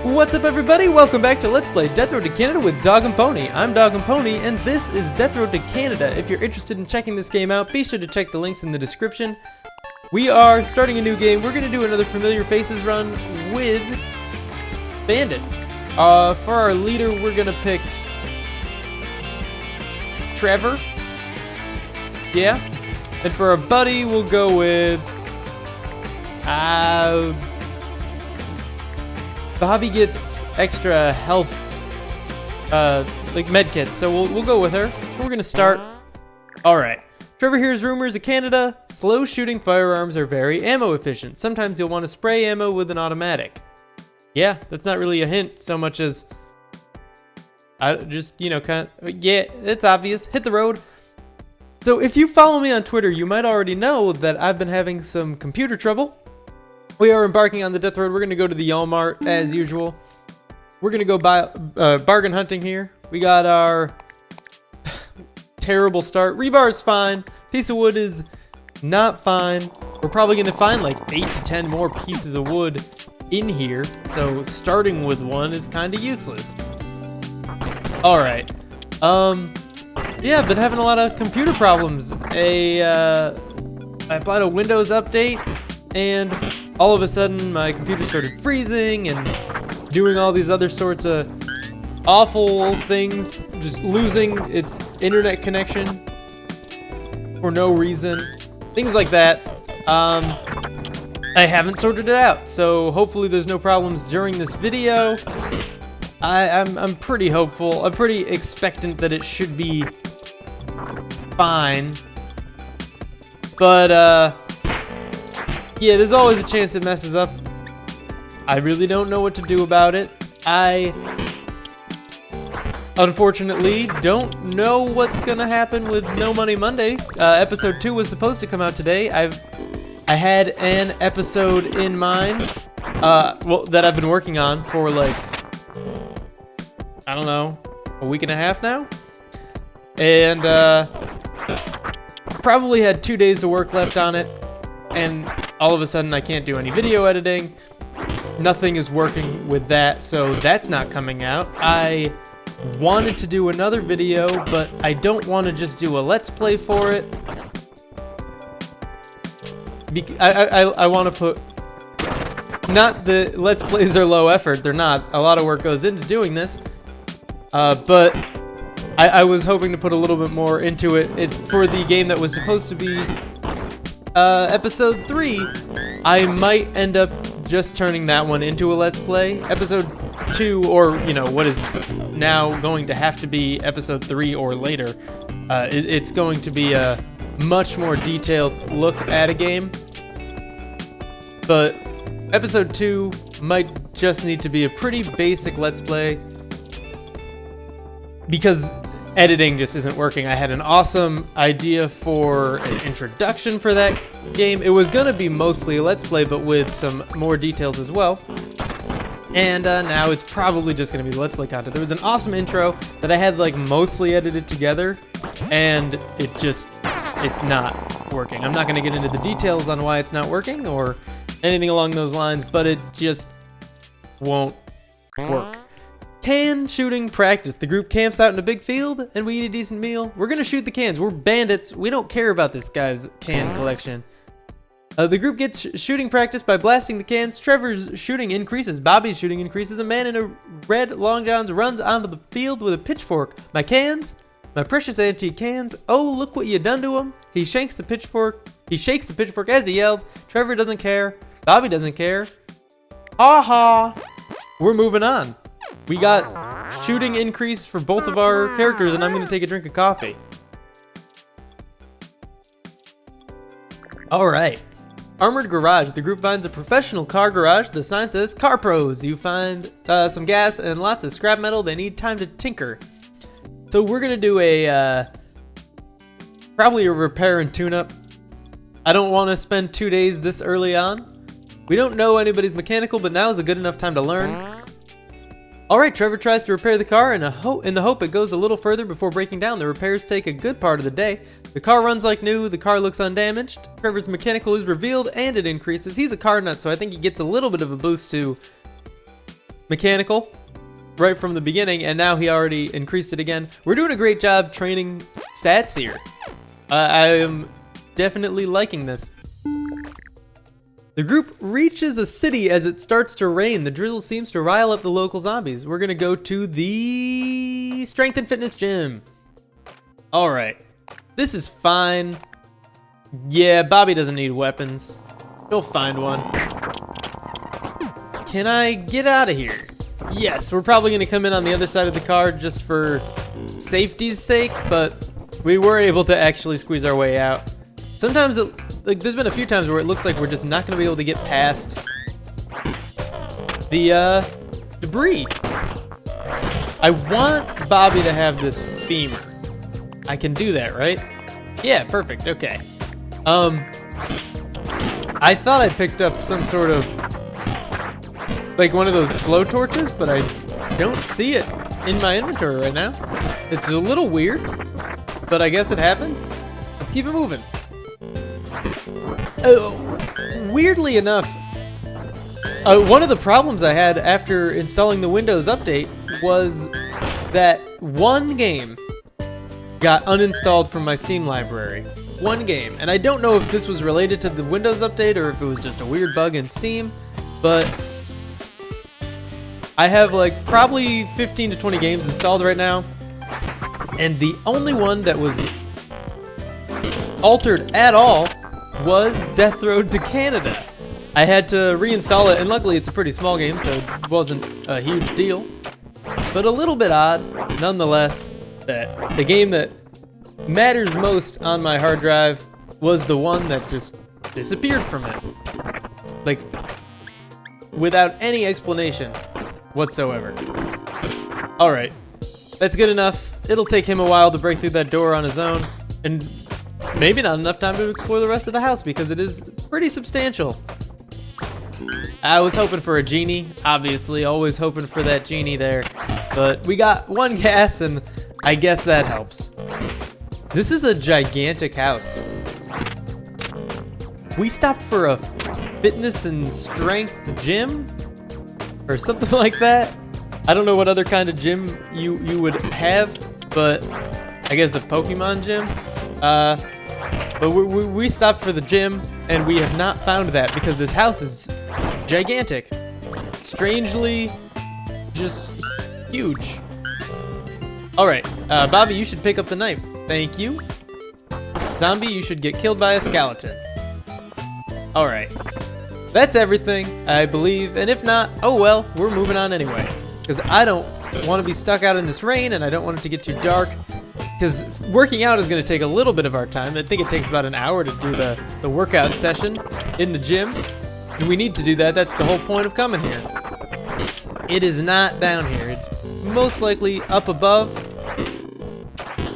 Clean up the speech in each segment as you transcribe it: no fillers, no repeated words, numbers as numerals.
What's up, everybody? Welcome back to Let's Play Death Road to Canada with DogAndPony. I'm DogAndPony, and this is Death Road to Canada. If you're interested in checking this game out, be sure to check the links in the description. We are starting a new game. We're going to do another Familiar Faces run with bandits. For our leader, we're going to pick Trevor. Yeah. And for our buddy, we'll go with Bobby gets extra health, like med kits, so we'll go with her. We're gonna start. All right. Trevor hears rumors of Canada. Slow shooting firearms are very ammo efficient. Sometimes you'll want to spray ammo with an automatic. Yeah, that's not really a hint so much as I just, kind of, yeah, it's obvious. Hit the road. So if you follow me on Twitter, you might already know that I've been having some computer trouble. We are embarking on the death road. We're going to go to the Walmart as usual. We're going to go buy bargain hunting here. We got our terrible start. Rebar's fine. Piece of wood is not fine. We're probably going to find like 8 to 10 more pieces of wood in here. So starting with one is kind of useless. All right. Yeah, I've been having a lot of computer problems. I applied a Windows update, and all of a sudden my computer started freezing and doing all these other sorts of awful things, just losing its internet connection for no reason, things like that. I haven't sorted it out, so hopefully there's no problems during this video. I'm pretty hopeful. I'm pretty expectant that it should be fine, but yeah, there's always a chance it messes up. I really don't know what to do about it. I unfortunately don't know what's gonna happen with No Money Monday. Episode 2 was supposed to come out today. I had an episode in mind, well, that I've been working on for like, I don't know, a week and a half now, and probably had 2 days of work left on it, and all of a sudden I can't do any video editing. Nothing is working with that, so that's not coming out. I wanted to do another video, but I don't want to just do a let's play for it. I want to put, not the let's plays are low effort, they're not. A lot of work goes into doing this, but I was hoping to put a little bit more into it. It's for the game that was supposed to be episode 3. I might end up just turning that one into a let's play. Episode 2, or what is now going to have to be episode 3 or later, it's going to be a much more detailed look at a game. But episode 2 might just need to be a pretty basic let's play, because editing just isn't working. I had an awesome idea for an introduction for that game. It was gonna be mostly a let's play, but with some more details as well. And now it's probably just gonna be let's play content. There was an awesome intro that I had like mostly edited together, and it's not working. I'm not gonna get into the details on why it's not working or anything along those lines, but it just won't work. Can shooting practice. The group camps out in a big field and we eat a decent meal. We're gonna shoot the cans. We're bandits. We don't care about this guy's can collection. The group gets shooting practice by blasting the cans. Trevor's shooting increases. Bobby's shooting increases. A man in a red long johns runs onto the field with a pitchfork. My cans, my precious antique cans. Oh, look what you done to him. He shakes the pitchfork. He shakes the pitchfork as he yells. Trevor doesn't care. Bobby doesn't care. Aha! We're moving on. We got shooting increase for both of our characters, and I'm going to take a drink of coffee. All right. Armored garage. The group finds a professional car garage. The sign says Car Pros. You find some gas and lots of scrap metal. They need time to tinker. So we're going to do a probably a repair and tune-up. I don't want to spend 2 days this early on. We don't know anybody's mechanical, but now is a good enough time to learn. Alright, Trevor tries to repair the car in the hope it goes a little further before breaking down. The repairs take a good part of the day. The car runs like new, the car looks undamaged. Trevor's mechanical is revealed and it increases. He's a car nut, so I think he gets a little bit of a boost to mechanical right from the beginning, and now he already increased it again. We're doing a great job training stats here. I am definitely liking this. The group reaches a city as it starts to rain. The drizzle seems to rile up the local zombies. We're gonna go to the strength and fitness gym. All right, this is fine. Yeah, Bobby doesn't need weapons. He'll find one. Can I get out of here? Yes, we're probably gonna come in on the other side of the car just for safety's sake, but we were able to actually squeeze our way out. Sometimes there's been a few times where it looks like we're just not gonna be able to get past the debris. I want Bobby to have this femur. I can do that, right? Yeah, perfect, okay. I thought I picked up some sort of, like one of those glow torches, but I don't see it in my inventory right now. It's a little weird, but I guess it happens. Let's keep it moving. Weirdly enough, one of the problems I had after installing the Windows update was that one game got uninstalled from my Steam library. One game. And I don't know if this was related to the Windows update or if it was just a weird bug in Steam, but I have like probably 15 to 20 games installed right now, and the only one that was altered at all was Death Road to Canada. I had to reinstall it, and luckily it's a pretty small game, so it wasn't a huge deal. But a little bit odd, nonetheless, that the game that matters most on my hard drive was the one that just disappeared from it. Like, without any explanation whatsoever. Alright, that's good enough. It'll take him a while to break through that door on his own, and maybe not enough time to explore the rest of the house because it is pretty substantial. I was hoping for a genie, obviously, always hoping for that genie there, but we got one gas and I guess that helps. This is a gigantic house. We stopped for a fitness and strength gym or something like that. I don't know what other kind of gym you would have, but I guess a Pokemon gym. But we stopped for the gym, and we have not found that because this house is gigantic. Strangely, just huge. All right, Bobby, you should pick up the knife. Thank you. Zombie, you should get killed by a skeleton. All right, that's everything, I believe. And if not, oh well, we're moving on anyway. Because I don't want to be stuck out in this rain, and I don't want it to get too dark. Because working out is going to take a little bit of our time. I think it takes about an hour to do the workout session in the gym. And we need to do that. That's the whole point of coming here. It is not down here. It's most likely up above.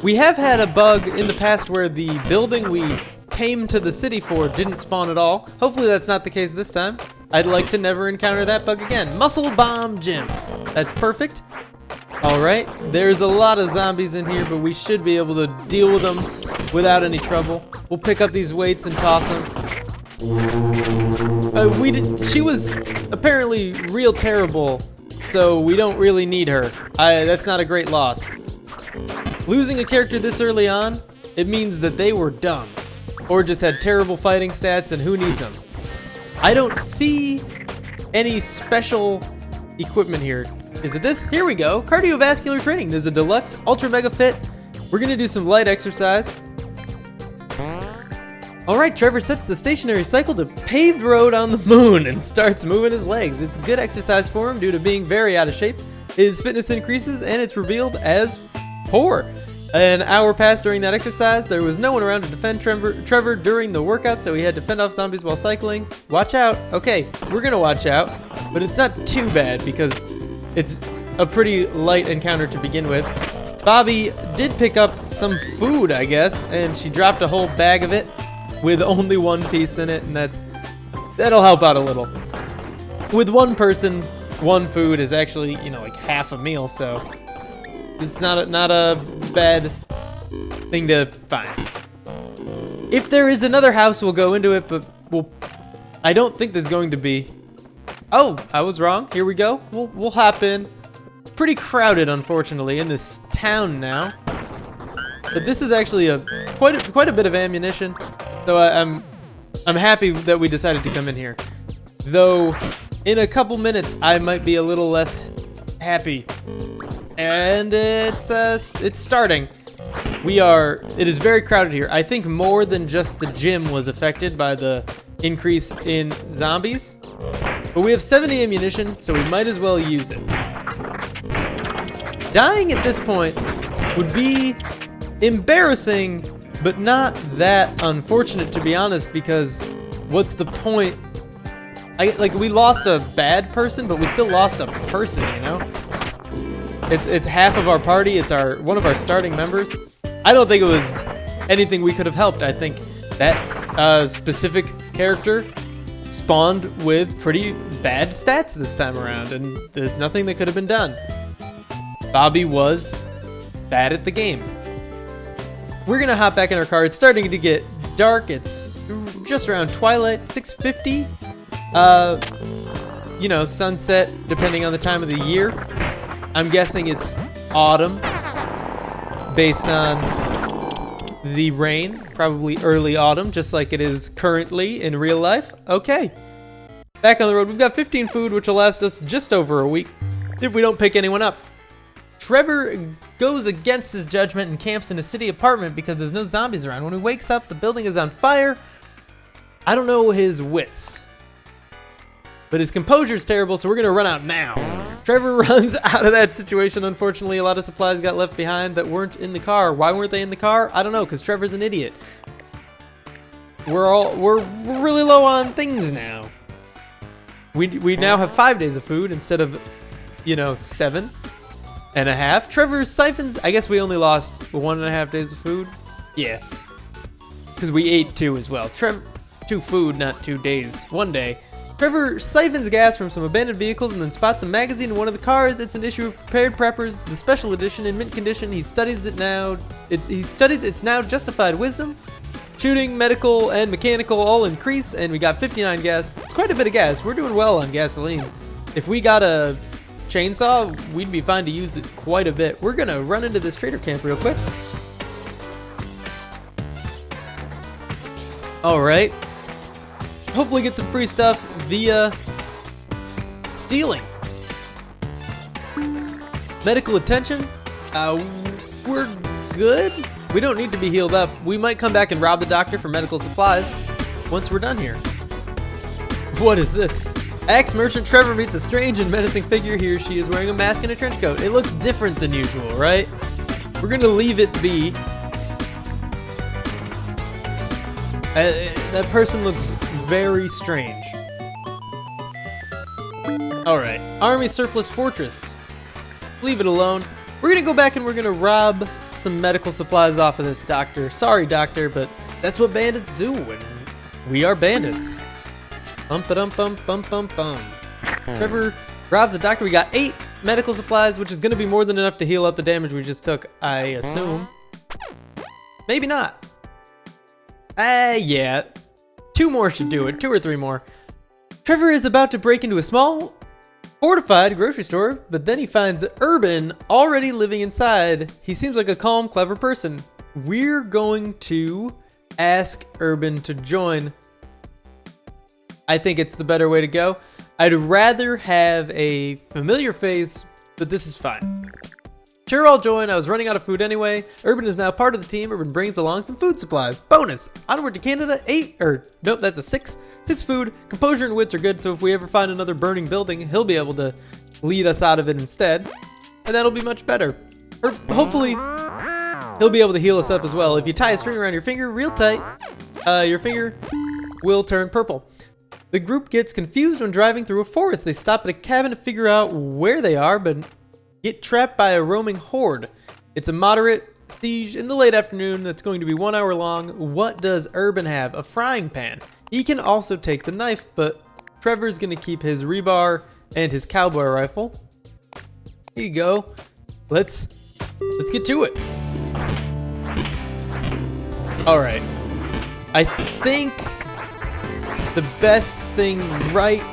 We have had a bug in the past where the building we came to the city for didn't spawn at all. Hopefully that's not the case this time. I'd like to never encounter that bug again. Muscle Bomb Gym. That's perfect. Alright, there's a lot of zombies in here, but we should be able to deal with them without any trouble. We'll pick up these weights and toss them. She was apparently real terrible, so we don't really need her. That's not a great loss. Losing a character this early on, it means that they were dumb, or just had terrible fighting stats, and who needs them? I don't see any special equipment here. Is it this? Here we go. Cardiovascular training. There's a deluxe ultra mega fit. We're gonna do some light exercise. All right, Trevor sets the stationary cycle to paved road on the moon and starts moving his legs. It's good exercise for him due to being very out of shape. His fitness increases and it's revealed as poor. An hour passed during that exercise. There was no one around to defend Trevor during the workout, so he had to fend off zombies while cycling. Watch out. Okay, we're gonna watch out, but it's not too bad because it's a pretty light encounter to begin with. Bobby did pick up some food, I guess, and she dropped a whole bag of it with only one piece in it, and that'll help out a little. With one person, one food is actually, like half a meal, so it's not a bad thing to find. If there is another house, we'll go into it, but I don't think there's going to be. Oh, I was wrong. Here we go. We'll hop in. It's pretty crowded, unfortunately, in this town now. But this is actually quite a bit of ammunition. So I'm happy that we decided to come in here. Though in a couple minutes I might be a little less happy. And it's starting. It is very crowded here. I think more than just the gym was affected by the increase in zombies. But we have 70 ammunition, so we might as well use it. Dying at this point would be embarrassing, but not that unfortunate, to be honest, because what's the point? We lost a bad person, but we still lost a person, you know? It's half of our party. It's one of our starting members. I don't think it was anything we could have helped. I think that specific character spawned with pretty bad stats this time around, and there's nothing that could have been done. Bobby was bad at the game. We're gonna hop back in our car. It's starting to get dark. It's just around twilight, 6:50. You know, sunset, depending on the time of the year. I'm guessing it's autumn, based on the rain. Probably early autumn, just like it is currently in real life. Okay. Back on the road. We've got 15 food, which will last us just over a week if we don't pick anyone up. Trevor goes against his judgment and camps in a city apartment because there's no zombies around. When he wakes up, the building is on fire. I don't know his wits, but his composure's terrible, so we're gonna run out now. Trevor runs out of that situation. Unfortunately, a lot of supplies got left behind that weren't in the car. Why weren't they in the car? I don't know, because Trevor's an idiot. We're really low on things now. We now have 5 days of food instead of, 7.5. Trevor siphons. I guess we only lost 1.5 days of food. Yeah, because we ate 2 as well. 2 food, not 2 days. 1 day. Trevor siphons gas from some abandoned vehicles and then spots a magazine in one of the cars. It's an issue of Prepared Preppers, the special edition in mint condition. He studies it now. He studies its now justified wisdom. Shooting, medical, and mechanical all increase, and we got 59 gas. It's quite a bit of gas. We're doing well on gasoline. If we got a chainsaw, we'd be fine to use it quite a bit. We're gonna run into this trader camp real quick. All right. Hopefully get some free stuff via stealing. Medical attention. We're good. We don't need to be healed up. We might come back and rob the doctor for medical supplies once we're done here. What is this? Axe merchant Trevor meets a strange and menacing figure. He or she is wearing a mask and a trench coat. It looks different than usual, right? We're gonna leave it be. That person looks very strange. Alright, Army Surplus Fortress. Leave it alone. We're gonna go back and we're gonna rob some medical supplies off of this doctor. Sorry, doctor, but that's what bandits do when we are bandits. Bum-ba-dum-bum-bum-bum-bum. Trevor robs the doctor. We got 8 medical supplies, which is gonna be more than enough to heal up the damage we just took, I assume. Maybe not. Yeah. 2 more should do it. 2 or 3 more. Trevor is about to break into a small, fortified grocery store, but then he finds Urban already living inside. He seems like a calm, clever person. We're going to ask Urban to join. I think it's the better way to go. I'd rather have a familiar face, but this is fine. Sure, I'll join. I was running out of food anyway. Urban is now part of the team. Urban brings along some food supplies. Bonus! Onward to Canada, 8, nope, that's a 6. 6 food. Composure and wits are good, so if we ever find another burning building, he'll be able to lead us out of it instead. And that'll be much better. Or hopefully, he'll be able to heal us up as well. If you tie a string around your finger real tight, your finger will turn purple. The group gets confused when driving through a forest. They stop at a cabin to figure out where they are, but get trapped by a roaming horde. It's a moderate siege in the late afternoon that's going to be 1 hour long. What does Urban have? A frying pan. He can also take the knife, but Trevor's gonna keep his rebar and his cowboy rifle. Here you go. Let's get to it. All right. I think the best thing right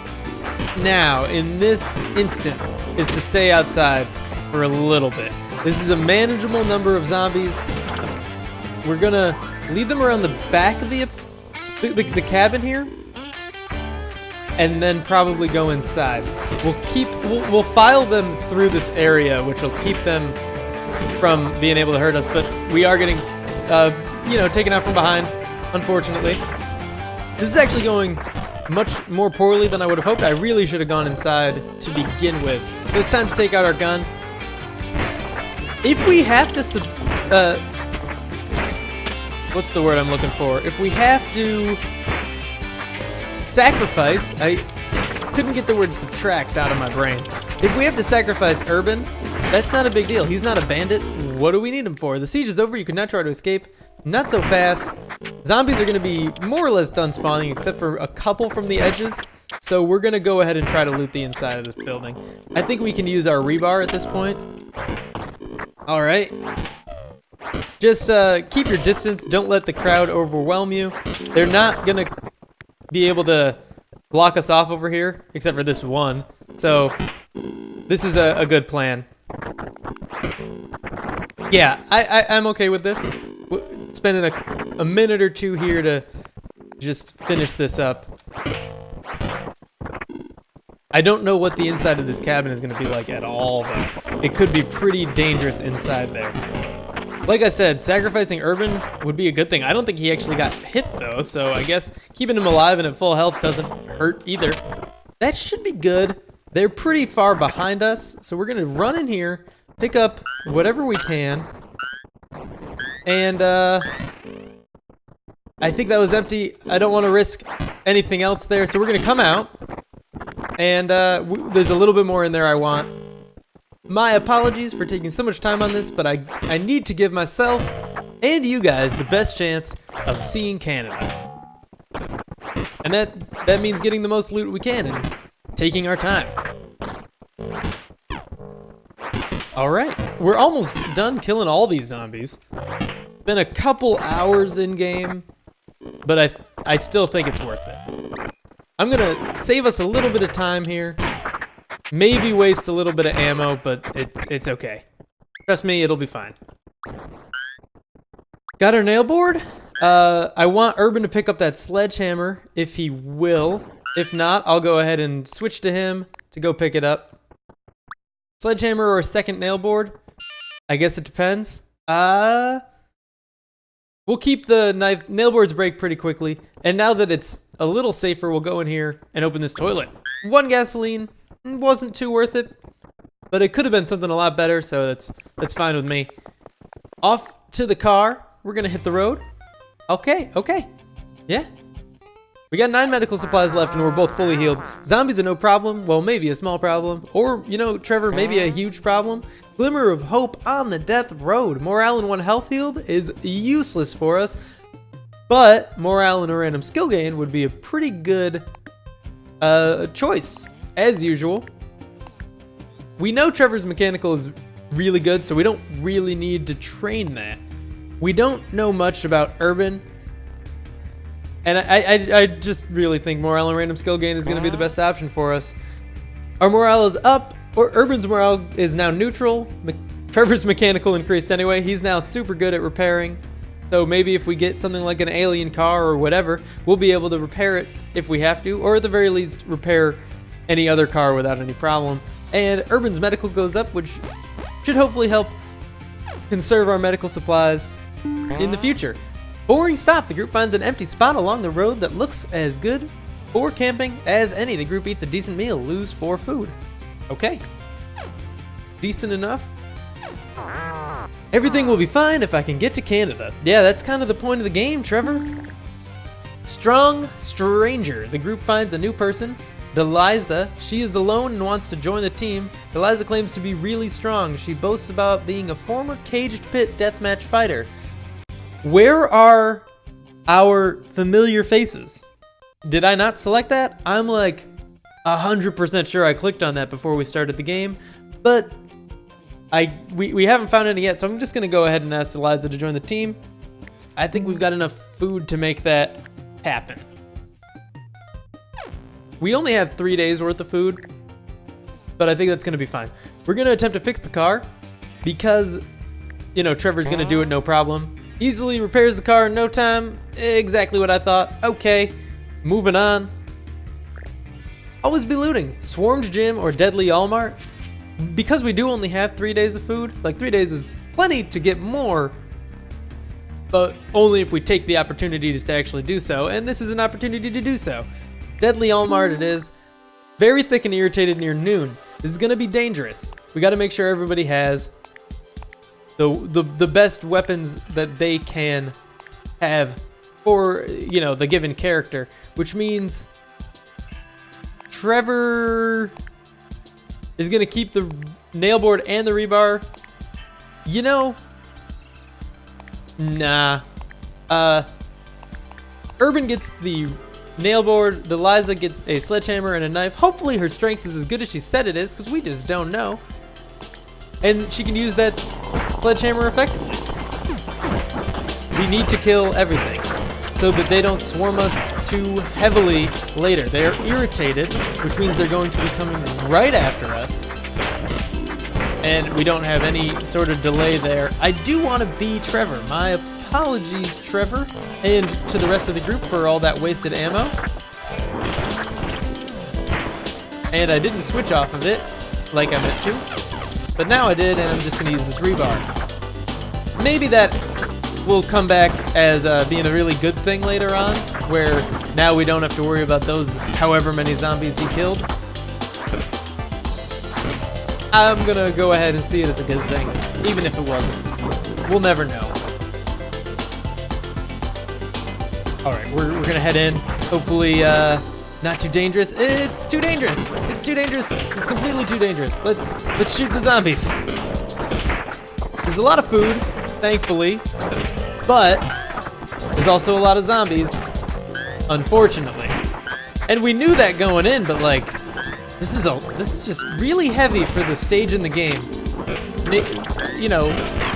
now, in this instant, is to stay outside for a little bit. This is a manageable number of zombies. We're gonna lead them around the back of the cabin here, and then probably go inside. We'll file them through this area, which will keep them from being able to hurt us. But we are getting, taken out from behind, unfortunately. This is actually going much more poorly than I would have hoped. I really should have gone inside to begin with. So it's time to take out our gun. If we have to what's the word I'm looking for? If we have to sacrifice, I couldn't get the word subtract out of my brain. If we have to sacrifice Urban, that's not a big deal. He's not a bandit. What do we need him for? The siege is over. You can now try to escape. Not so fast. Zombies are going to be more or less done spawning, except for a couple from the edges. So we're going to go ahead and try to loot the inside of this building. I think we can use our rebar at this point. All right. Just keep your distance. Don't let the crowd overwhelm you. They're not going to be able to block us off over here, except for this one. So this is a good plan. Yeah, I'm okay with this. Spending a minute or two here to just finish this up. I don't know what the inside of this cabin is going to be like at all, though. It could be pretty dangerous inside there. Like I said, sacrificing Urban would be a good thing. I don't think he actually got hit, though, so I guess keeping him alive and at full health doesn't hurt either. That should be good. They're pretty far behind us, so we're going to run in here, pick up whatever we can. And I think that was empty. I don't want to risk anything else there, so we're going to come out. And there's a little bit more in there I want. My apologies for taking so much time on this, but I need to give myself and you guys the best chance of seeing Canada. And that means getting the most loot we can and taking our time. Alright, we're almost done killing all these zombies. Been a couple hours in game, but I still think it's worth it. I'm gonna save us a little bit of time here. Maybe waste a little bit of ammo, but it's okay. Trust me, it'll be fine. Got our nail board. I want Urban to pick up that sledgehammer if he will. If not, I'll go ahead and switch to him to go pick it up. Sledgehammer or a second nail board? I guess it depends. We'll keep the knife. Nail boards break pretty quickly. And now that it's a little safer, we'll go in here and open this toilet. 1 gasoline. Wasn't too worth it. But it could have been something a lot better, so that's fine with me. Off to the car. We're going to hit the road. Okay. Yeah. We got 9 medical supplies left and we're both fully healed. Zombies are no problem. Well, maybe a small problem. Or, Trevor, maybe a huge problem. Glimmer of hope on the death road. Morale and 1 health healed is useless for us. But morale and a random skill gain would be a pretty good choice. As usual. We know Trevor's mechanical is really good, so we don't really need to train that. We don't know much about Urban. And I just really think morale and random skill gain is going to be the best option for us. Our morale is up, or Urban's morale is now neutral. Trevor's mechanical increased anyway. He's now super good at repairing. So maybe if we get something like an alien car or whatever, we'll be able to repair it if we have to. Or at the very least, repair any other car without any problem. And Urban's medical goes up, which should hopefully help conserve our medical supplies in the future. Boring stop. The group finds an empty spot along the road that looks as good for camping as any. The group eats a decent meal, lose 4 food. Okay. Decent enough. Everything will be fine if I can get to Canada. Yeah, that's kind of the point of the game, Trevor. Strong stranger. The group finds a new person, Deliza. She is alone and wants to join the team. Deliza claims to be really strong. She boasts about being a former caged pit deathmatch fighter. Where are our familiar faces? Did I not select that? I'm like 100% sure I clicked on that before we started the game, but we haven't found any yet, so I'm just gonna go ahead and ask Eliza to join the team. I think we've got enough food to make that happen. We only have 3 days worth of food, but I think that's gonna be fine. We're gonna attempt to fix the car because, you know, Trevor's gonna do it no problem. Easily repairs the car in no time. Exactly what I thought. Okay, moving on. Always be looting. Swarmed Gym or Deadly Allmart. Because we do only have 3 days of food, like 3 days is plenty to get more, but only if we take the opportunities to actually do so, and this is an opportunity to do so. Deadly Allmart it is. Very thick and irritated near noon. This is gonna be dangerous. We gotta make sure everybody has the best weapons that they can have for, you know, the given character, which means Trevor is gonna keep the nail board and the rebar. You know, nah. Urban gets the nail board, Deliza gets a sledgehammer and a knife. Hopefully her strength is as good as she said it is, because we just don't know. And she can use that sledgehammer effectively. We need to kill everything so that they don't swarm us too heavily later. They are irritated, which means they're going to be coming right after us. And we don't have any sort of delay there. I do want to be Trevor. My apologies, Trevor, and to the rest of the group for all that wasted ammo. And I didn't switch off of it like I meant to, but now I did, and I'm just going to use this rebar. Maybe that will come back as being a really good thing later on, where now we don't have to worry about those however many zombies he killed. I'm gonna go ahead and see it as a good thing, even if it wasn't. We'll never know. Alright, we're gonna head in. Hopefully, not too dangerous. It's too dangerous! It's too dangerous! It's completely too dangerous. Let's shoot the zombies. There's a lot of food, thankfully, but there's also a lot of zombies, unfortunately. And we knew that going in, but like, this is just really heavy for the stage in the game. You know,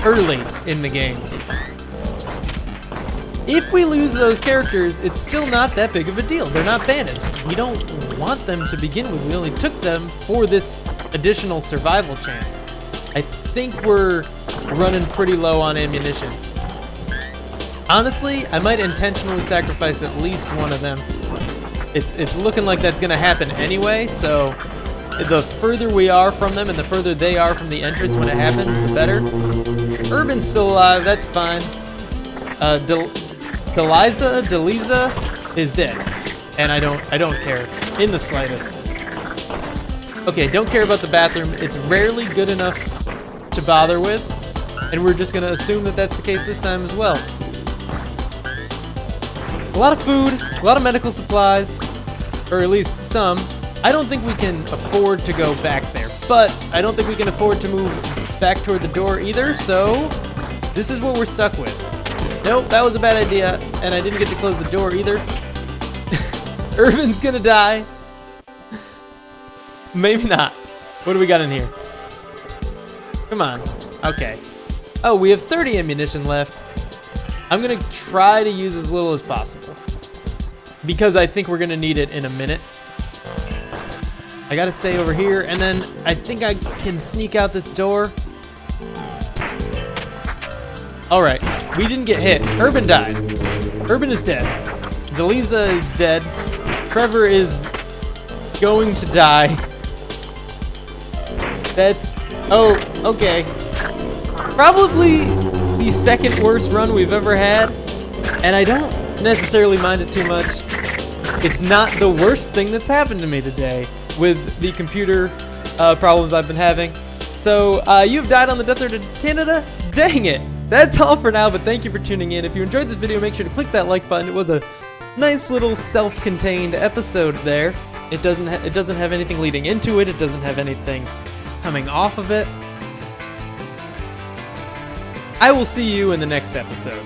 early in the game. If we lose those characters, it's still not that big of a deal. They're not bandits. We don't want them to begin with. We only took them for this additional survival chance. I think we're running pretty low on ammunition. Honestly, I might intentionally sacrifice at least one of them. It's looking like that's gonna happen anyway, so the further we are from them and the further they are from the entrance when it happens, the better. Urban's still alive, that's fine. Deliza is dead, and I don't care in the slightest. Okay, don't care about the bathroom. It's rarely good enough to bother with, and we're just gonna assume that that's the case this time as well. A lot of food, a lot of medical supplies, or at least some. I don't think we can afford to go back there, but I don't think we can afford to move back toward the door either, so this is what we're stuck with. Nope, that was a bad idea, and I didn't get to close the door either. Urban's gonna die. Maybe not. What do we got in here? Come on. Okay. Oh, we have 30 ammunition left. I'm gonna try to use as little as possible, because I think we're gonna need it in a minute. I gotta stay over here, and then I think I can sneak out this door. Alright, we didn't get hit. Urban died. Urban is dead. Deliza is dead. Trevor is going to die. That's... oh, okay. Probably the second worst run we've ever had, and I don't necessarily mind it too much. It's not the worst thing that's happened to me today with the computer problems I've been having. So, you've died on the Death Road to Canada? Dang it! That's all for now, but thank you for tuning in. If you enjoyed this video, make sure to click that like button. It was a nice little self-contained episode there. It doesn't have anything leading into it. It doesn't have anything coming off of it. I will see you in the next episode.